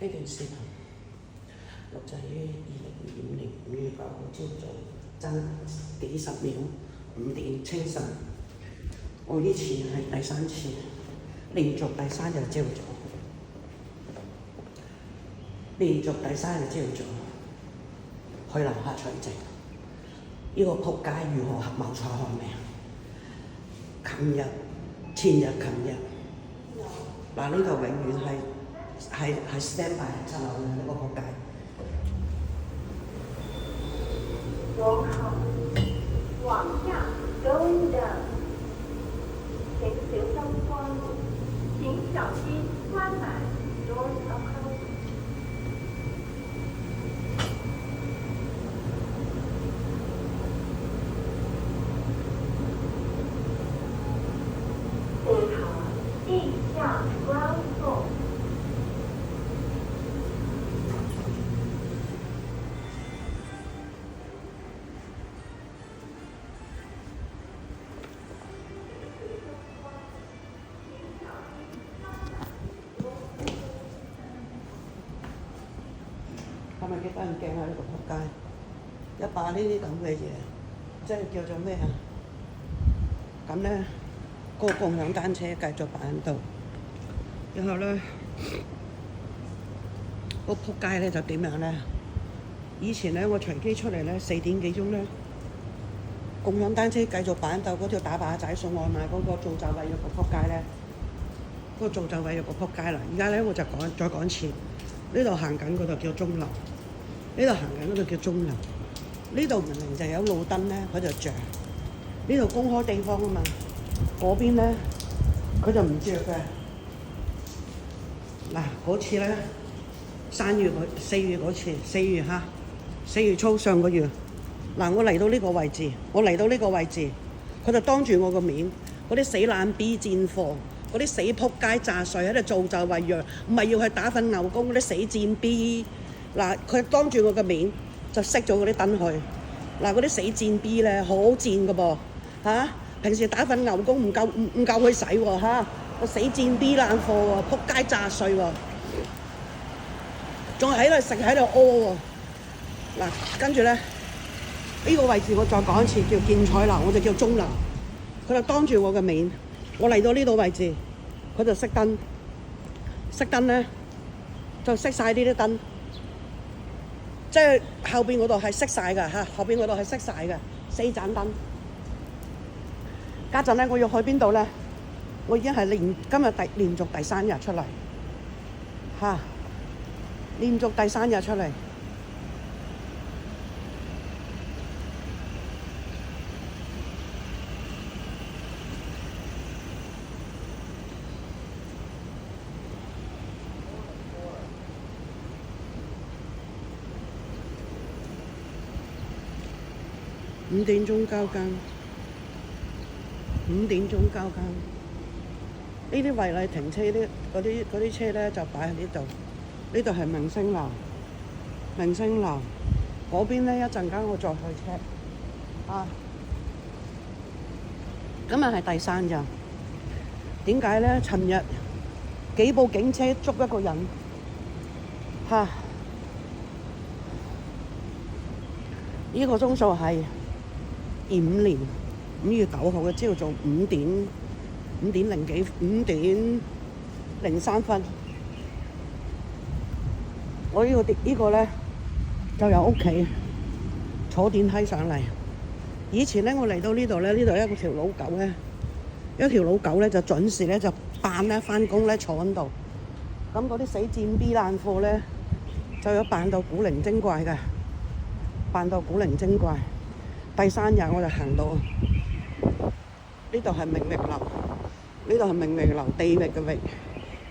呢段視頻錄製於2025年5月9號朝早，爭幾十秒5點清晨。我呢次係第3次，連續第3日朝早，連續第3日朝早去樓下取證。呢個仆街如何謀財害命？前日嗱，呢度永遠係 stand by 7樓嘅呢個仆街。左靠往下 going down， 請小心關門，請小心關埋 doors are closed。4塔地下 ground floor。係咪幾得人驚啊？呢個仆街一把呢啲咁嘅嘢，即係叫做咩啊？咁咧，個共享單車繼續擺喺度，然後咧，個仆街咧就點樣咧？以前咧我隨機出嚟咧4點幾鐘咧，共享單車繼續擺喺度，嗰條打靶仔送外賣嗰個造就為咗個仆街咧，嗰個造就為咗個仆街啦。而家咧我就再講一次，呢度行緊嗰度叫鐘樓。呢度行緊嗰度叫鐘樓，呢度明明就有路燈咧，佢就着。呢度公開地方啊嘛，嗰邊咧佢就唔着嘅。嗱，嗰次咧4月嗰次，4月初上個月，嗱我嚟到呢個位置，佢就當住我個面，嗰啲死懶 B 戰貨，嗰啲死仆街詐碎喺度造就為虐，唔係要去打份牛工嗰啲死賤 B。嗱，佢當住我個面就熄咗嗰啲燈去。嗱，嗰啲死賤 B 咧好賤噶噃嚇，平時打份牛工唔夠佢使喎嚇，個死賤 B 爛貨喎，仆街炸碎喎，仲喺度食喺度屙喎。嗱，跟住咧呢個位置我再講一次叫建彩樓，我就叫鐘樓。佢就當住我個面，我嚟到呢度位置，佢就熄燈咧就熄晒呢啲燈。即係後邊嗰度係熄晒㗎嚇，後邊嗰度係熄晒嘅4盞燈。家陣咧，我要去邊度咧？我已經係今日連續第3日出嚟嚇，連續第3日出嚟。5點鐘交更，呢啲違例停車嗰啲車咧就擺喺呢度。呢度係明星樓，嗰邊咧一陣間我再去 check 啊。今日係第3日，點解咧？尋日幾部警車捉一個人嚇，呢個鐘數係5月9號嘅朝早5點03分。我呢個咧就由屋企坐電梯上嚟。以前咧我嚟到呢度咧，呢度一條老狗咧就準時咧就扮咧返工咧坐喺度。咁嗰啲死賤 B 爛貨咧就有扮到古靈精怪嘅，第3日我就行到呢度係明域樓，地域嘅域，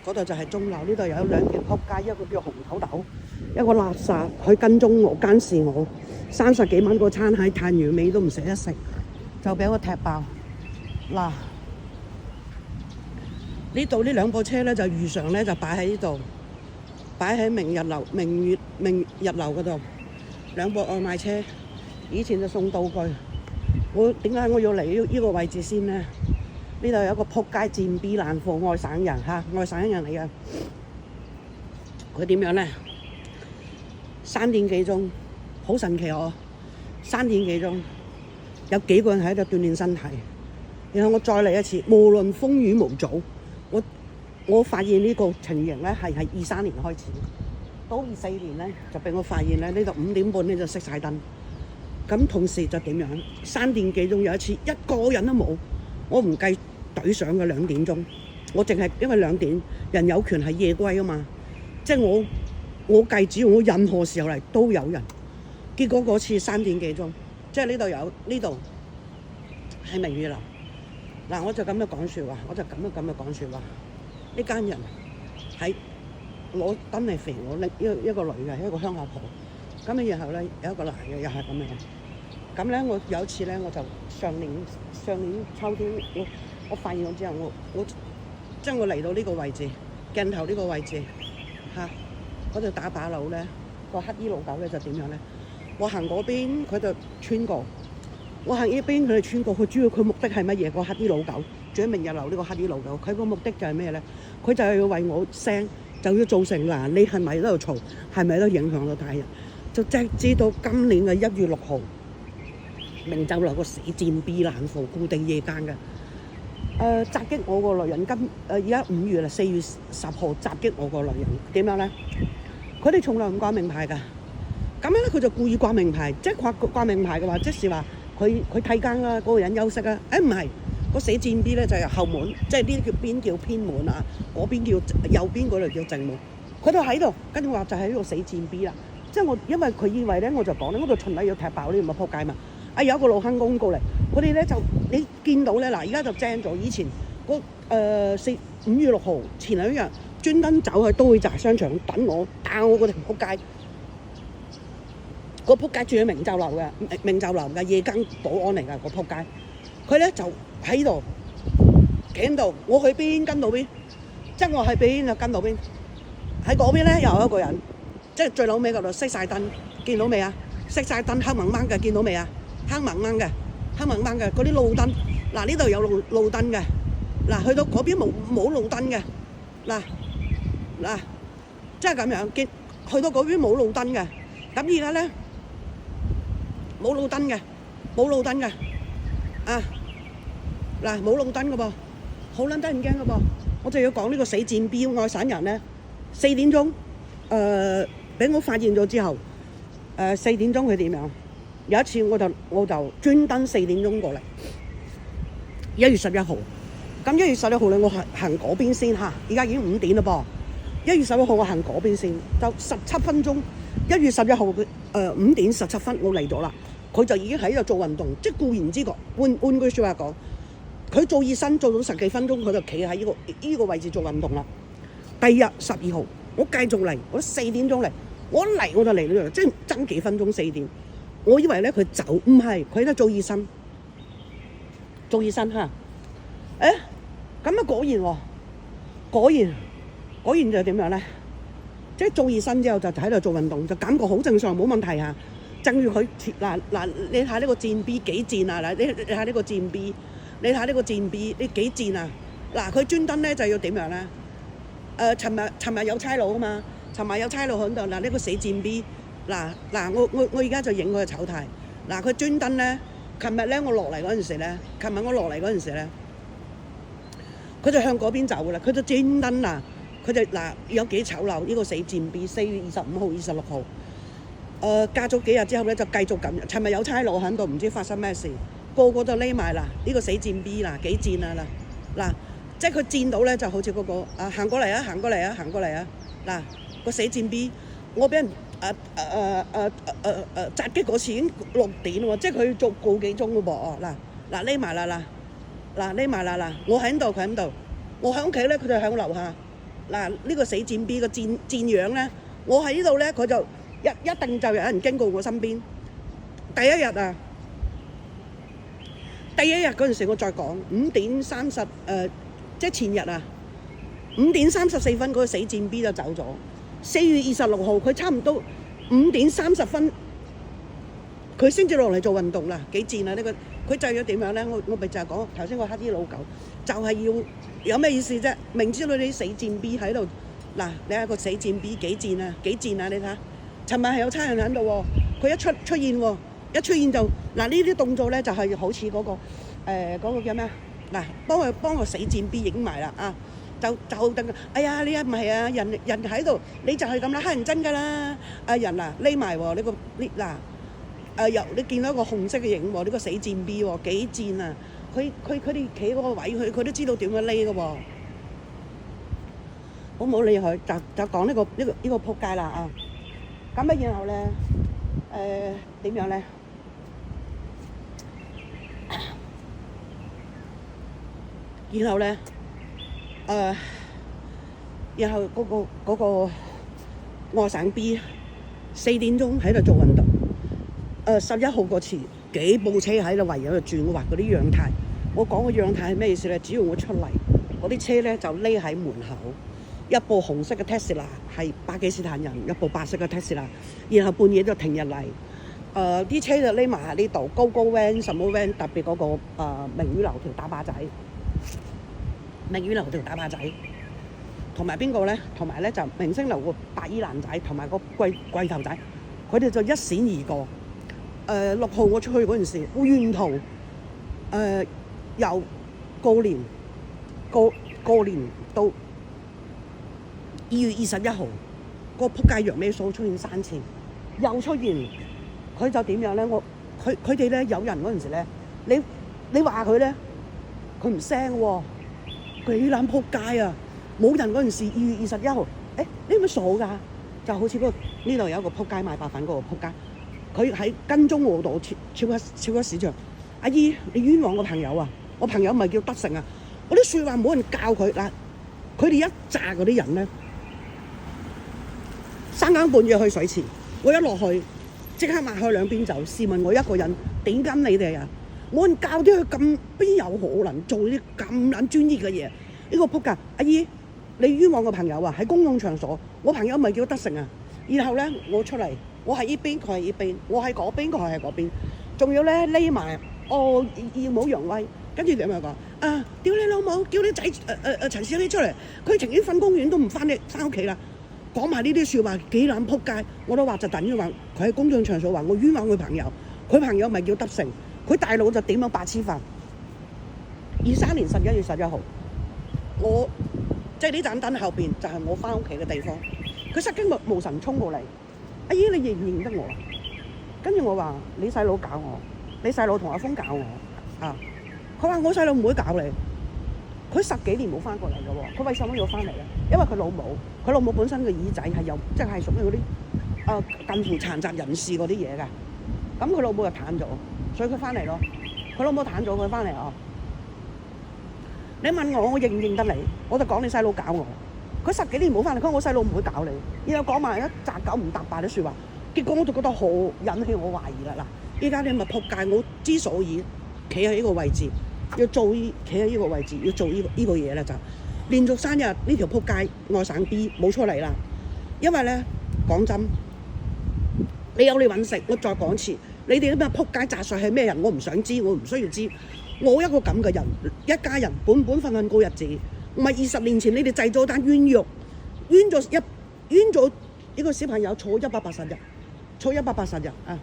嗰度就係鐘樓。呢度有2條仆街，一個叫紅頭豆，一個垃圾，佢跟蹤我監視我，30幾蚊個餐喺炭魚尾都唔捨得食，就俾我踢爆。嗱，呢度呢2部車咧就如常咧就擺喺呢度，擺喺明日樓嗰度，2部外賣車。以前就送道具，點解我要嚟呢個位置先呢？呢度有一個仆街賤 B 爛貨外省人嚇，外省人嚟嘅。佢點樣咧？3點幾鐘，好神奇哦！3點幾鐘，有幾個人喺度鍛鍊身體。然後我再嚟一次，無論風雨無阻，我發現呢個情形咧係23年開始，到24年咧就俾我發現咧呢度5點半咧就熄晒燈。咁同時就點樣？3點幾鐘有一次一個人都冇，我唔計隊上嘅2點鐘，我淨係因為2點人有權係夜歸啊嘛，即係我計只要我任何時候嚟都有人。結果嗰次3點幾鐘，即係呢度有呢度係明月樓。嗱，我就咁樣講説話，我就咁樣講説話。呢間人喺攞燈嚟肥我，一個女嘅，一個鄉下婆。咁然後咧有一個男嘅又係咁樣。咁咧我有一次咧，我就上年秋天，我發現咗之後，我將我嚟到呢個位置，鏡頭呢個位置嚇，嗰度打靶佬咧，個乞衣老狗咧就點樣咧？我行嗰邊佢就穿過，我行呢邊佢哋穿過。佢主要佢目的係乜嘢？個乞衣老狗，住喺明日樓呢個乞衣老狗，佢個目的就係咩咧？佢就係要為我聲，就要造成嗱，你係咪喺度嘈？係咪都影響到大人？就直至到今年嘅1月6號，明州樓個死賤 B 爛貨固定夜間嘅，襲擊我個女人。而家5月啦，4月10號襲擊我個女人，點樣咧？佢哋從來唔掛名牌㗎，咁樣咧佢就故意掛名牌，即係掛名牌嘅話，即是話佢替更啦，嗰個人休息啊。唔係，個死賤 B 咧就係後門，即係呢叫邊叫偏門啊，嗰邊叫右邊嗰度叫正門，佢都喺度，跟住話就係呢個死賤 B 啦。即係我，因為佢以為咧，我就講咧，我度循例要踢爆呢啲咁嘅撲街嘛。有一個老坑公過嚟，佢哋咧就你見到咧嗱，而家就正咗。以前5月6號前2日專登走去都會宅商場等我，打我嗰條撲街。個撲街住喺明州樓嘅夜間保安嚟㗎，個撲街。佢咧就喺度企喺度，我去邊跟到邊，即係我去邊就跟到邊。喺嗰邊咧又有一個人。即係最老尾嗰度熄晒燈，見到未啊？熄晒燈，黑掹掹嘅，見到未啊？黑掹掹嘅嗰啲路燈。嗱，呢度有路燈嘅，嗱去到嗰邊冇路燈嘅，嗱，即係咁樣見，去到嗰邊冇路燈嘅。咁而家咧冇路燈嘅，啊，嗱冇路燈嘅噃，好撚得人驚嘅噃。我就要講呢個死賤 B 外省人咧，4點鐘俾我發現咗之後，4點鐘佢點樣？有一次我就專登4點鐘過嚟，1月11號。咁1月11號咧，我行嗰邊先嚇。而家已經5點啦噃。1月11號我行嗰邊先，就17分鐘。1月11號5點17分我嚟咗啦，佢就已經喺度做運動。即係固然之講，換句説話講，佢做熱身做到10幾分鐘，佢就企喺呢個位置做運動啦。第二日12號，我繼續嚟，我4點鐘嚟。我一嚟我就嚟呢度，即係爭幾分鐘4點。我以為咧佢走，唔係，佢喺度做熱身嚇。咁啊果然喎，果然就點樣咧？即係做熱身之後就喺度做運動，就感覺好正常，冇問題嚇。正如佢嗱，你睇呢個戰 B 幾戰啊？嗱，你睇呢個戰 B，你睇呢個戰 B，你幾戰啊？嗱，佢專登咧就要點樣咧？尋日有差佬啊嘛。尋日有差佬喺度，嗱呢個死賤 B，嗱我而家就影佢個醜態。嗱佢專登咧，琴日咧我落嚟嗰陣時咧，佢就向嗰邊走噶啦，佢就專登嗱，佢就嗱有幾醜陋呢個死賤 B。4月25號、26號，隔咗幾日之後咧就繼續咁。尋日有差佬喺度，唔知發生咩事，個個都匿埋啦。呢個死賤 B 嗱幾賤啊嗱，即係佢賤到咧就好似嗰個行過嚟啊嗱。個死賤 B， 我俾人襲擊嗰次已經6點喎，即係佢做個幾鐘嘅噃。嗱匿埋啦，我喺度，佢喺度，我喺屋企咧，佢就喺樓下。嗱呢個死賤 B 個賤樣咧，我喺呢度咧，佢就一定就有人經過我身邊。第一日嗰陣時我再講5點30即係前日啊，5點34分嗰個死賤 B 就走咗。4月26號，佢差唔多5點30分，佢先至落嚟做運動啦，幾賤啊！呢個佢就要點樣咧？我咪就係講頭先個黑衣老狗，就係要有咩意思啫？明知道你死賤 B 喺度嗱，你睇個死賤 B 幾賤啊？幾賤啊！你睇下，尋日係有差人喺度喎，佢一出現喎，一出現就嗱呢啲動作咧就係好似嗰個嗰個叫咩啊？嗱，幫個死賤 B 影埋啦啊！就等，哎呀你唔係啊，人喺度你就係咁啦，乞人憎㗎啦！啊人啊匿埋喎，你個呢嗱又你見到一個紅色嘅影喎，呢個死賤 B 喎幾賤啊！佢哋企嗰個位，佢都知道點樣匿㗎喎。好唔好理佢？就講呢個撲街啦啊！咁啊，然後咧點樣咧？然後咧然後嗰個外省 B 4點鐘喺度做運動。11號嗰次幾部車喺度圍喺度轉，我話嗰啲樣態。我講個樣態係咩意思咧？只要我出嚟，嗰啲車咧就匿喺門口。一部紅色嘅 Tesla 係巴基斯坦人，一部白色嘅 Tesla， 然後半夜就停入嚟。啲車就匿埋喺呢度，高 van 什麼 van， 特別嗰個明宇樓條打靶仔，明宇樓條打靶仔，同埋邊個咧？同埋咧就明星樓個白衣男仔，同埋個貴頭仔，佢哋就一閃而過。6號我出去嗰陣時，沿途由過年到2月21號，個撲街羊尾數出現3次，又出現，佢就點樣咧？佢哋咧有人嗰陣時咧，你話佢咧，佢唔聲喎，幾撚撲街啊！冇人嗰陣時2月21號，你有冇數㗎？就好似呢度有一個撲街賣白粉嗰個撲街，佢喺跟蹤我度超級市場。阿姨，你冤枉我朋友啊！我朋友咪叫德成啊！我啲説話冇人教佢嗱，佢哋一紮嗰啲人咧。3更半夜去水池，我一落去即刻擘開兩邊走。試問我一個人點跟你哋啊？冇人教啲佢咁，邊有可能做啲咁撚專業嘅嘢？呢個撲街，阿姨你冤枉個朋友啊！喺公共場所，我朋友咪叫德成啊。然後咧我出嚟，我係呢邊，佢係呢邊，我係嗰邊，佢係嗰邊，仲要咧匿埋，要冇揚威。跟住點樣講啊？屌你老母！叫你仔陳小姐出嚟，佢情願瞓公園都唔翻屋企啦。講埋呢啲説話幾撚撲街，我都話就等於話佢喺公眾場所話我冤枉佢朋友，佢朋友咪叫德成，佢大佬就點樣白痴法。23年11月11號，我即係呢盞燈後邊就係我翻屋企嘅地方，佢失驚無神衝過嚟，阿姨你認唔認得我啊？跟住我話你細佬搞我，你細佬同阿峰搞我啊！佢話我細佬唔會搞你。佢10幾年冇翻過嚟嘅喎，佢為什麼要翻嚟咧？因為佢老母本身嘅耳仔係有，即係屬於嗰啲近乎殘疾人士嗰啲嘢嘅。咁佢老母就癱咗，所以佢翻嚟咯。佢老母癱咗，佢翻嚟啊！你問我認唔認得你？我就講你細佬搞我。佢10幾年冇翻嚟，佢話我細佬唔會搞你。然後講埋一紮九唔搭八啲説話，結果我就覺得好引起我懷疑啦。嗱，依家你咪撲街！我之所以企喺呢個位置。要做企喺呢個位置，要做呢個嘢咧，就連續3日呢條撲街外省 B 冇出嚟啦。因為咧講真，你有你揾食，我再講一次，你哋啲咩撲街雜碎係咩人？我唔想知，我唔需要知。我一個咁嘅人，一家人本分過日子，唔係20年前你哋製咗單冤獄，冤咗呢個小朋友坐180日，坐180日啊！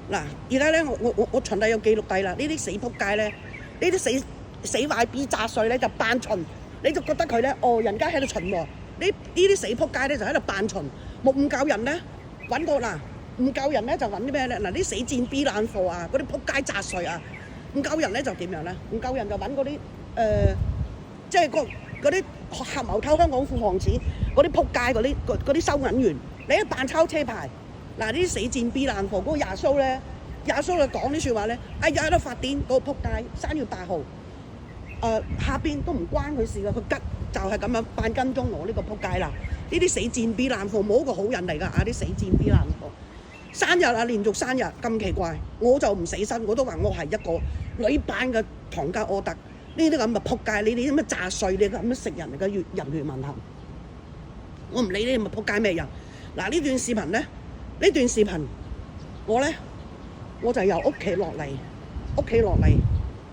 嗱，而家咧，我循例有記錄低啦。呢啲死仆街咧，呢啲死壞 B 雜碎咧就扮巡，你就覺得佢咧，人家喺度巡喎。呢啲死仆街咧就喺度扮巡，唔夠人咧揾個嗱，唔夠人咧就揾啲咩咧？嗱，啲死賤 B 爛貨啊，嗰啲仆街雜碎啊，唔夠人咧就點樣咧？唔夠人就揾嗰啲即係嗰啲合謀偷香港富房子嗰啲仆街嗰啲收銀員，你一扮抄車牌。嗱，呢啲死賤 B 爛貨，嗰個亞蘇咧，亞蘇就講啲説話咧，哎呀喺度發癲，嗰個撲街3月8號，下邊都唔關佢事㗎，佢吉就係咁樣扮跟蹤我呢個撲街啦。呢啲死賤 B 爛貨冇一個好人嚟㗎，啲死賤 B 爛貨。3日啊，連續3日咁奇怪，我就唔死身，我都話我係一個女版嘅唐家柯德。呢啲咁嘅撲街，你哋啲乜雜碎，你咁樣食人嘅人血饅頭，我唔理呢啲咁嘅撲街咩人。嗱，呢段視頻咧。呢段視頻，我就由屋企落嚟，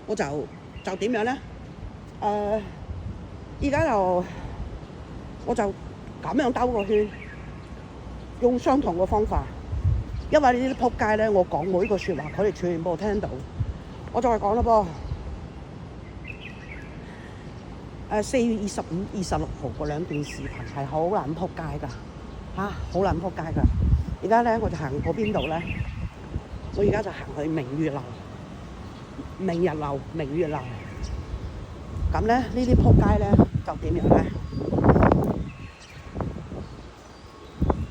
我就點樣咧？而家我就咁樣兜個圈，用相同嘅方法，因為呢啲仆街咧，我講每個説話，佢哋全部聽到。我再講啦噃。4月25、26號嗰兩段視頻係好撚仆街㗎，好撚仆街㗎。而家咧我就行過邊度咧？我而家就行去明月樓、明日樓、明月樓。咁咧呢啲仆街咧就點樣咧？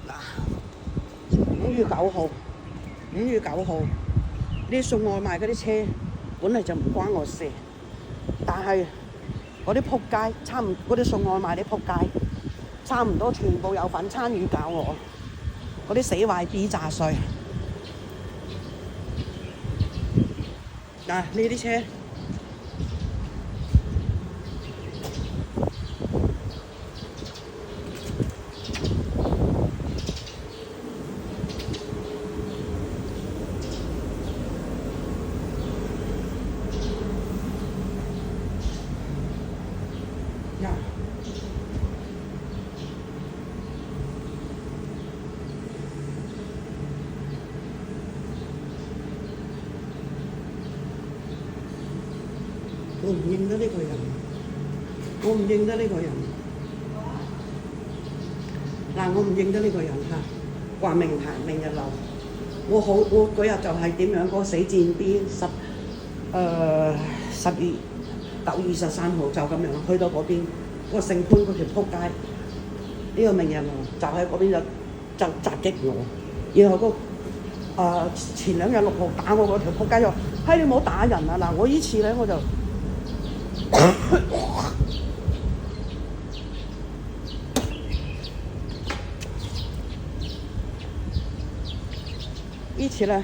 嗱，5月9號呢啲送外賣嗰啲車本嚟就唔關我事，但係嗰啲仆街嗰啲送外賣啲仆街，差唔多全部有份參與搞我。嗰啲死壞 B 炸碎嗱，呢啲車我唔認得呢個人，我唔認得呢個人。嗱，我唔認得呢個人嚇，掛名牌明日樓。我嗰日就係點樣嗰個死戰 B 10月9月23號就咁樣去到嗰邊嗰個聖潘嗰條撲街，呢個明日樓就喺嗰邊就襲擊我，然後前2日6號打我嗰條撲街就話：你唔好打人啊！嗱，我呢次咧我就。呢次咧，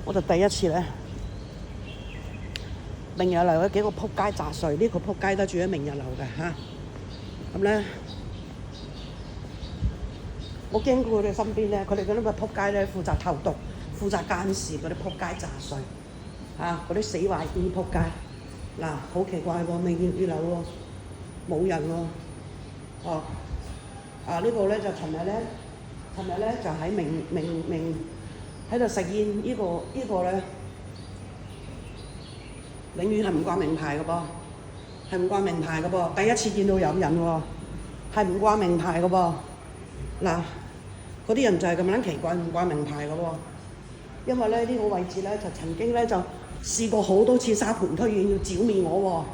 我就第一次咧，明日樓有幾個仆街炸碎，呢個仆街都住喺明日樓嘅嚇。咁咧，我經過佢哋身邊咧，佢哋嗰啲個仆街咧負責投毒、負責監視嗰啲仆街炸碎嚇，嗰啲死壞啲仆街。嗱，好奇怪喎，明月樓喎，冇人喎，呢個咧就尋日咧就喺明喺度食煙，呢個咧永遠係唔掛名牌嘅噃，係唔掛名牌嘅噃，第一次見到有人喎，係唔掛名牌嘅噃，嗱，嗰啲人就係咁撚奇怪，唔掛名牌嘅喎，因為咧呢個位置咧就曾經咧就試過好多次沙盤推演要剿滅我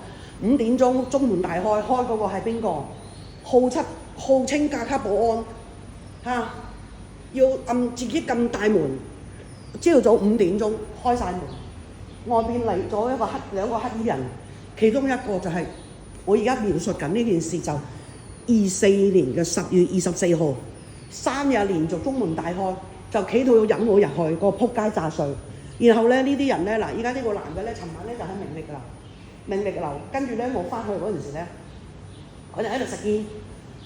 喎，5點鐘中門大開嗰個係邊個？號稱甲級保安嚇，要自己撳大門，朝早5點鐘開晒門，外邊嚟咗兩個黑衣人，其中一個就係我而家描述緊呢件事，就24年嘅10月24號，3日連續中門大開，就企到要引我入去個撲街炸碎。然後咧呢啲人咧，嗱，依家呢個男嘅咧，尋晚咧就喺明力樓，跟住咧我翻去嗰陣時咧，佢哋喺度食煙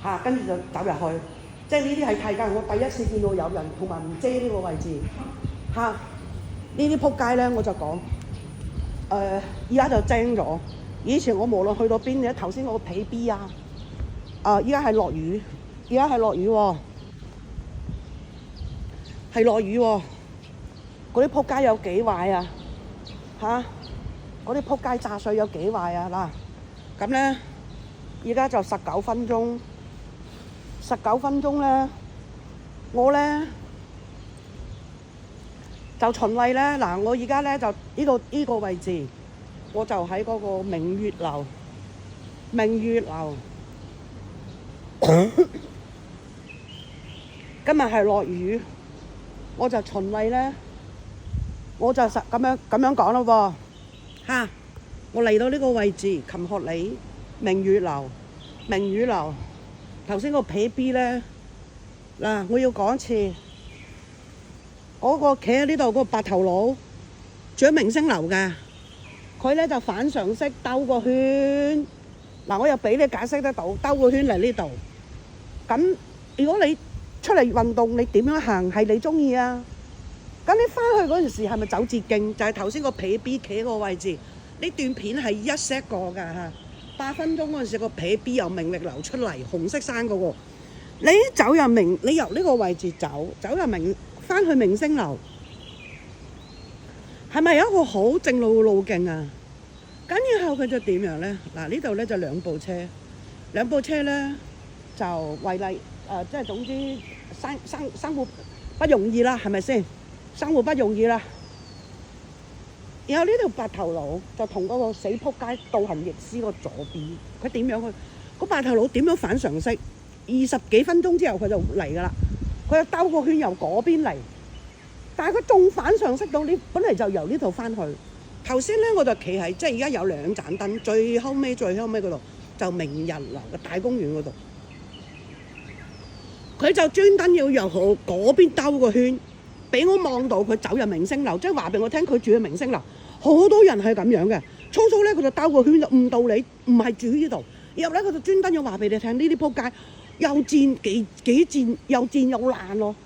嚇，跟住就走入去，即係呢啲係契間，我第一次見到有人同埋唔遮呢個位置嚇，呢啲撲街咧我就講，而家就精咗，以前我無論去到邊咧，頭先嗰個皮 B 依家係落雨，而家係落雨喎，係落雨喎。嗰啲仆街有幾壞啊？嗰啲仆街炸碎有幾壞啊？嗱，咁咧，而家就19分鐘咧，我咧就循例咧，嗱，我而家咧就呢個位置，我就喺嗰個明月樓，今日係落雨，我就循例咧。我就咁樣講咯喎，我嚟到呢個位置，琴學里明月樓，頭先個皮 B 咧，嗱，我要講一次，嗰個企喺呢度嗰個白頭佬，住喺明星樓嘅，佢咧就反常識兜個圈，嗱，我又俾你解釋得到，兜個圈嚟呢度，咁如果你出嚟運動，你點樣行係你中意啊？咁你翻去嗰陣時係咪走捷徑？就係頭先個皮 B 企嗰個位置，呢段片係一 set 過㗎嚇， 18分鐘嗰陣時，個撇 B 由明力流出嚟，紅色衫嗰個。你走入明，你由呢個位置走入明，翻去明星樓，係咪有一個好正路嘅路徑啊？咁然後佢就點樣咧？嗱，呢度咧就兩部車咧就為例即係總之生活不容易啦，係咪先？生活不容易啦。然後呢條白頭佬就同嗰個死仆街倒行逆施個左邊，佢點樣去？個白頭佬點樣反常識？20幾分鐘之後佢就嚟㗎啦，佢就兜個圈由嗰邊嚟，但係佢仲反常識到呢，本嚟就由呢度翻去。頭先咧我就企喺即係而家有2盞燈，最後尾嗰度就明日樓嘅大公園嗰度，佢就專登要由嗰邊兜個圈，俾我望到佢走入明星樓，即係話俾我聽佢住喺明星樓，好多人係咁樣嘅。粗粗咧佢就兜個圈就誤導你，唔係住呢度。然後咧佢就專登要話俾你聽，呢啲仆街又賤幾賤，又賤又爛咯。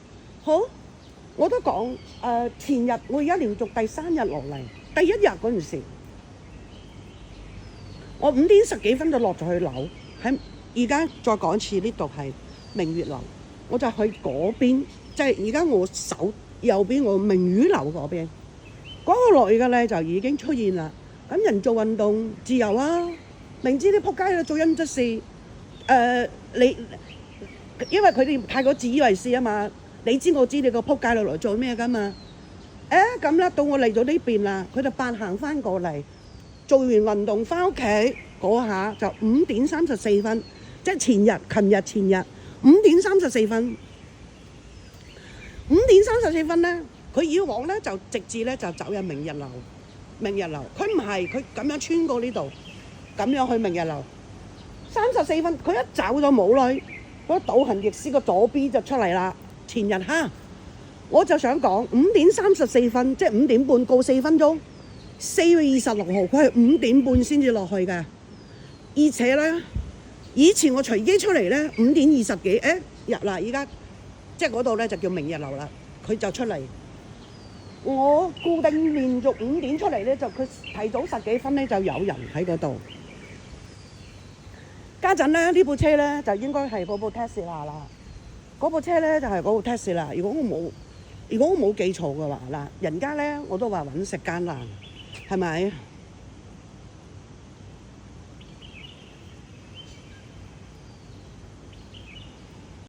好，我都講前日我而家連續第3日落嚟，第1日嗰陣時，我5點10幾分就落咗去樓，喺而家再講一次，呢度係明月樓，我就去嗰邊，即係而家我手右邊我明月樓嗰邊，嗰個女嘅咧就已經出現啦。咁人做運動自由啊，明知啲仆街喺度做陰質事，你因為佢哋太過自以為是啊嘛，你知我知你個仆街落嚟做咩㗎嘛？咁啦，到我嚟到呢邊啦，佢就扮行翻過嚟，做完運動翻屋企嗰下就5點34分，即係琴日5點34分，5點34分咧，佢以往咧就直至咧就走入明日樓，佢唔係佢咁樣穿過呢度，咁樣去明日樓，34分佢一走咗冇耐，嗰倒行逆施個左 B 就出嚟啦，前日哈。我就想講5點34分，即係5點半告4分鐘。4月26號佢係5點半先至落去嘅，而且咧以前我隨機出嚟咧5點20幾，入啦，而家即係嗰度咧就叫明日樓啦，佢就出嚟。我固定連續5點出嚟咧，就佢提早10幾分咧就有人喺嗰度。家陣咧呢部車咧就應該係嗰部 Tesla 啦，嗰部車咧就係嗰部 Tesla。如果我冇記錯嘅話啦，人家咧我都話揾食艱難，係咪？